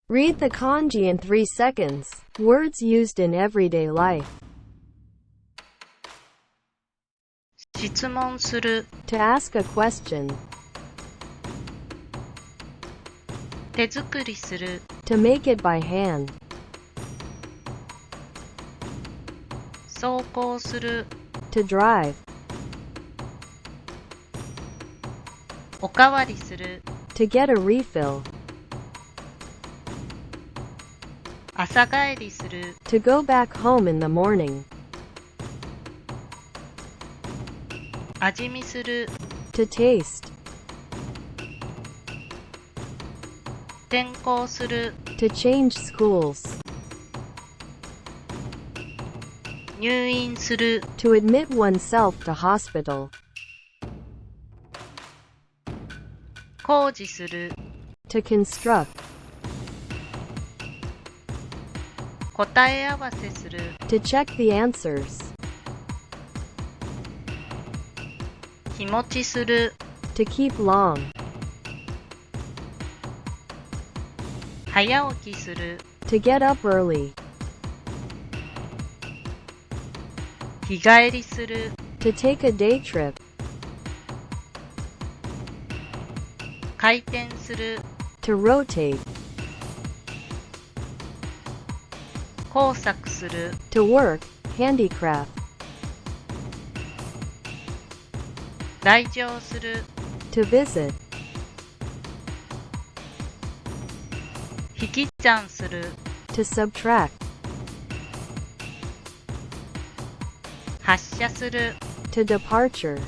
Read the kanji in 3 seconds. Words used in everyday life. 質問する To ask a question. 手作りする To make it by hand. 走行する To drive. おかわりする To get a refill. 朝帰りする To go back home in the morning. 味見する To taste. 転校する To change schools. 入院する To admit oneself to hospital. 工事する To construct. 答え合わせする To check the answers. 日持ちする To keep long. 早起きする To get up early. 日帰りする To take a day trip. 回転する To rotate. 工作する To work, handicraft. 来場する To visit. 引き算する To subtract. 発車する To departure.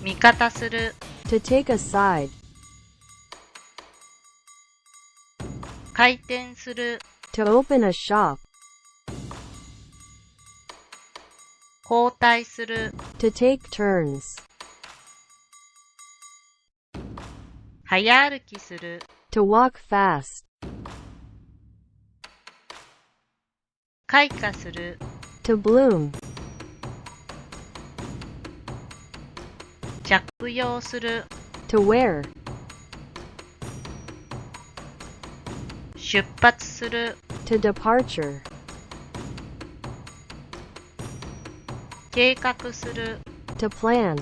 味方する To take a side. 回転する To open a shop. 交代する To take turns. 早歩きする To walk fast. 開花する To bloom. 着用する To wear. 出発する To departure. 計画する To plan.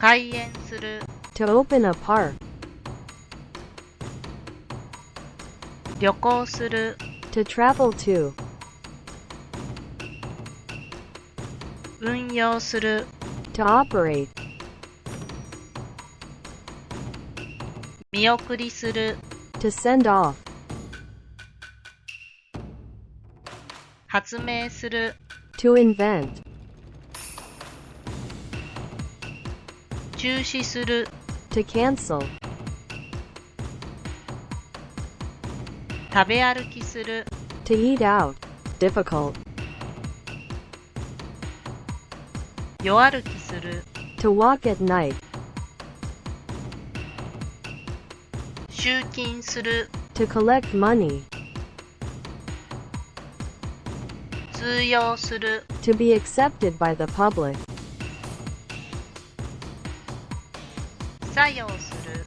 開園する To open a park. 旅行する To travel to. 運用する To operate. 見送りする To send off. 発明する To invent. 中止する To cancel. 食べ歩きする To eat out. Difficult. 夜歩きする To walk at night. 集金する To collect money. 通用する To be accepted by the public. 作用する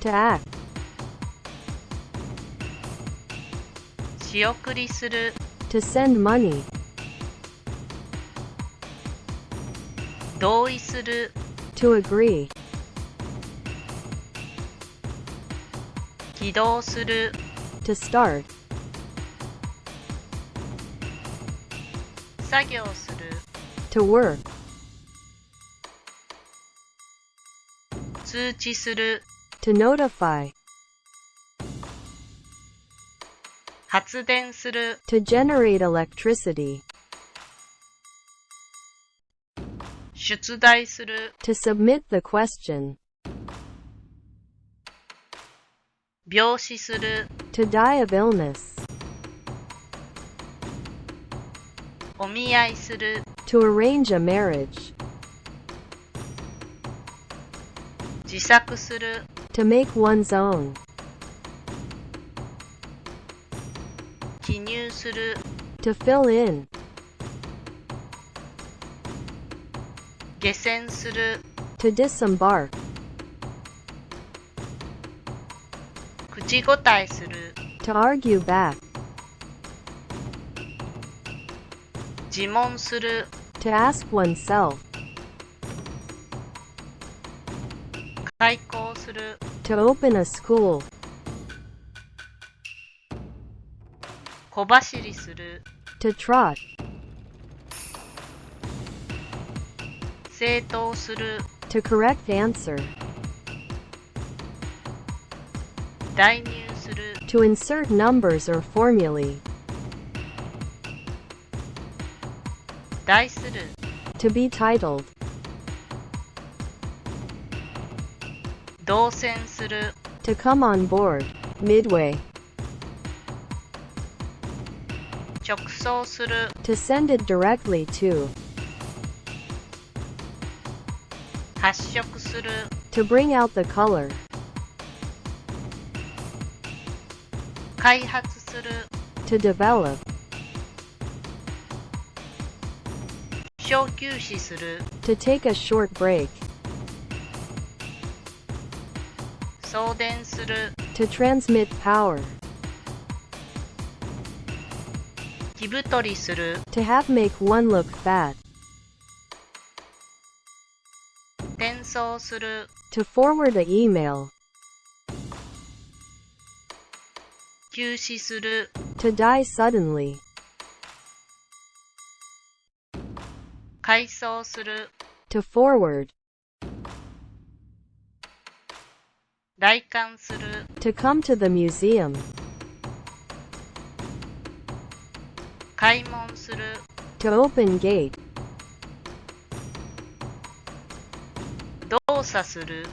To act. 仕送りする To send money. 同意する To agree. 起動する To start. 作業する To work. 通知する To notify. 発電する To generate electricity. 出題する To submit the question. 病死する To die of illness. お見合いする To arrange a marriage. 自作する To make one's own. 記入する To fill in. 下船する To To disembark. 口答えする。To argue back. 自問する。To ask oneself. 開校する。To open a school. 小走りする。To trot. 正答する。To correct answer. 代入する。To insert numbers or formulae. 題する。To be titled. 動線する。To come on board. Midway. 直送する。To send it directly to. 発色する。To bring out the color. 開発する。To develop. 小休止する。To take a short break. 送電する。To transmit power. 着太りする。To have make one look fat. 転送する。To forward an email. 急死する。To die suddenly. 回送する。To forward. 来館する。To come to the museum. 開門する。To open gate. 動作する。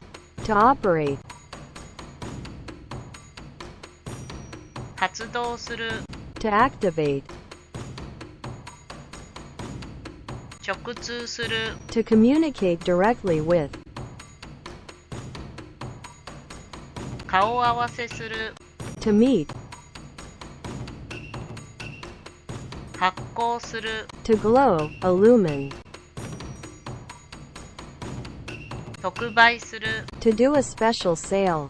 To operate. 発動する。To activate. 直通する。To communicate directly with. 顔合わせする。To meet. 発光する。To glow, illumine. 特売する。To do a special sale.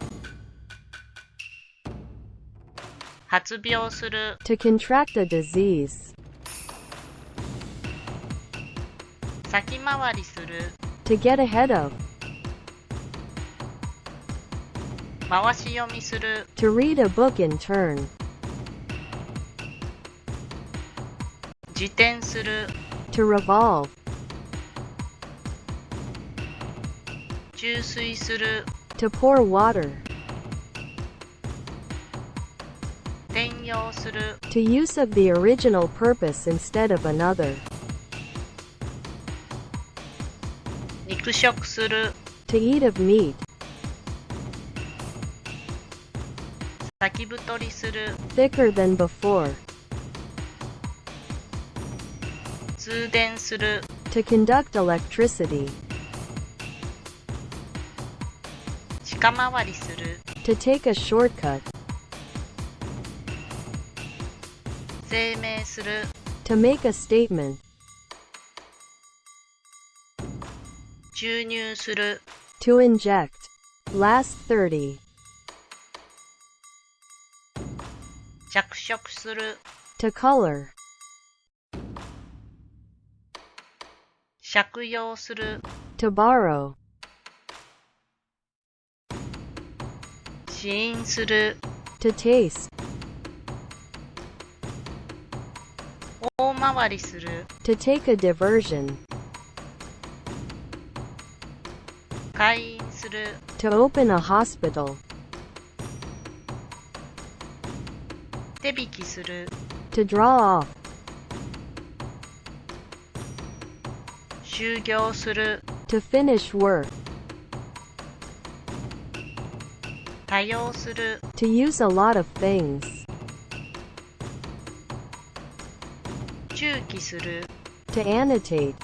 発病する。To contract a disease. 先回りする。To get ahead of. 回し読みする。To read a book in turn. 自転する。To revolve. 注水する。To pour water. 転用する。To use of the original purpose instead of another. 肉食する。To eat of meat. 先太りする。Thicker than before. 通電する。To conduct electricity. 近回りする。To take a shortcut. 声明する。To make a statement. 注入する。To inject. Last 30. 着色する。To color. 借用する。To borrow. 試飲する。To taste. 大回りする。To take a diversion. 開院する。To open a hospital. 手引きする。To draw off. 就業する。To finish work. 多用する。To use a lot of things. 注記する。To annotate.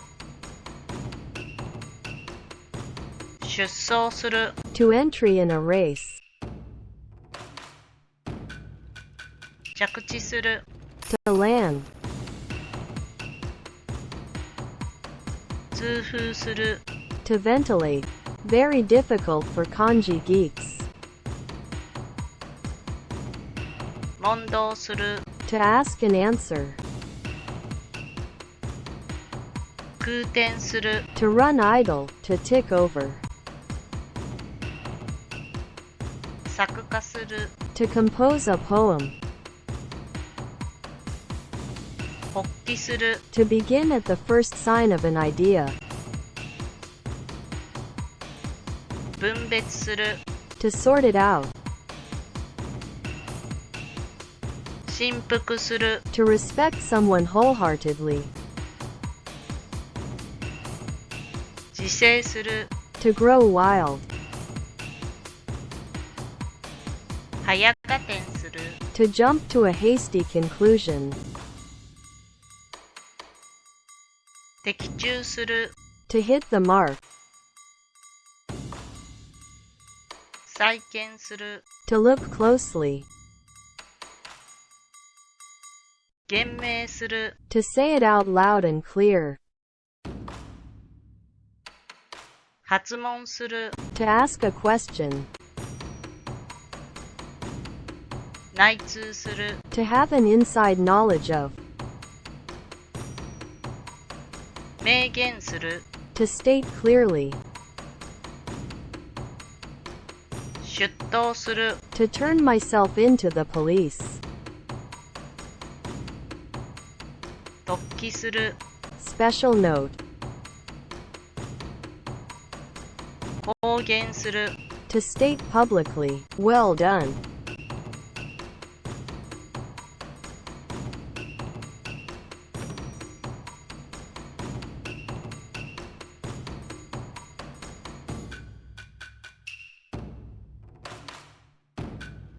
出走する。To entry in a race. 着地する。To land. 通風する。To ventilate. Very difficult for kanji geeks. 問答する To ask and answer. 空転する To run idle, to tick over. 作家する To compose a poem. 発起する To begin at the first sign of an idea. 分別する To sort it out. 振幅する To respect someone wholeheartedly. 自制する To grow wild. 早加点する To jump to a hasty conclusion. 的中する To hit the mark. 再建する To look closely. 言明する To say it out loud and clear. 発問する To ask a question. 内通する To have an inside knowledge of. 明言する To state clearly. 出頭する To turn myself into the police. 突起する Special note. 公言する To state publicly. Well done.